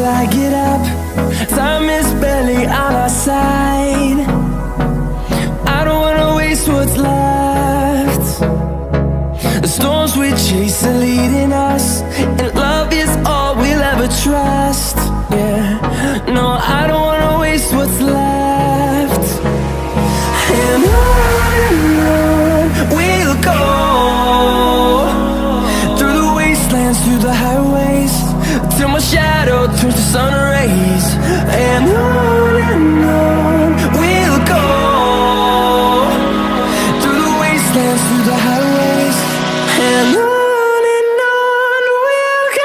I get up. Time is barely on our side. I don't wanna waste what's left. The storms we chase are leading us, and love is all we'll ever trust. Yeah, no, I don't wanna waste what's left. And on we'll go, through the wastelands, through the highways, till my shadow turns to sun rays. And on we'll go, through the wastelands, through the highways, and on we'll go.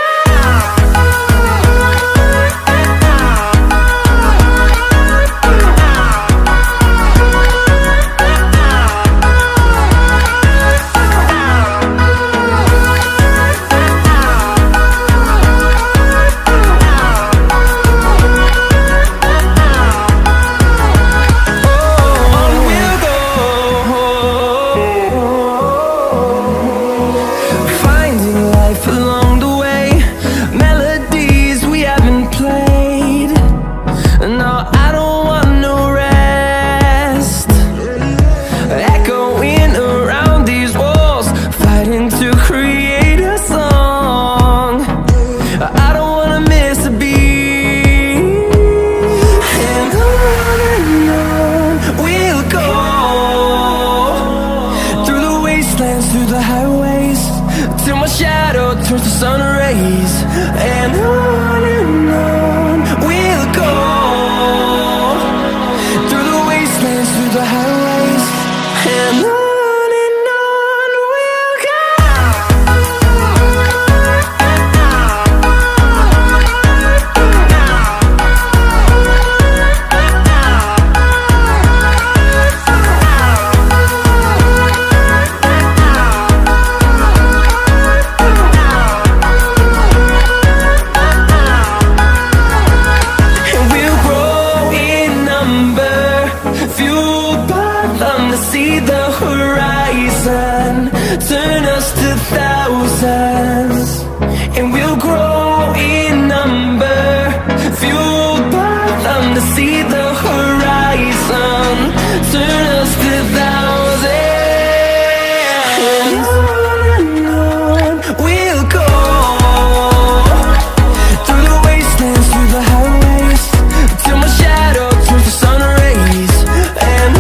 Through the highways, till my shadow turns to sun rays. And on we'll go, through the wastelands, through the highways, and on we'll go. See the horizon, turn us to thousands, and we'll grow in number, fueled by them. To see the horizon, turn us to thousands, and on we'll go, through the wastelands, through the highways, till my shadow turns to sun rays. And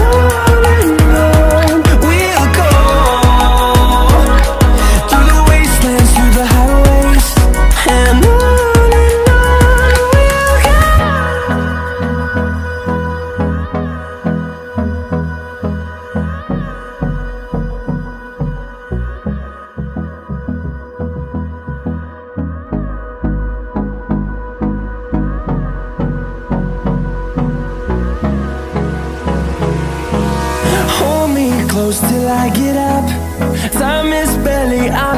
close till I get up. Time is barely on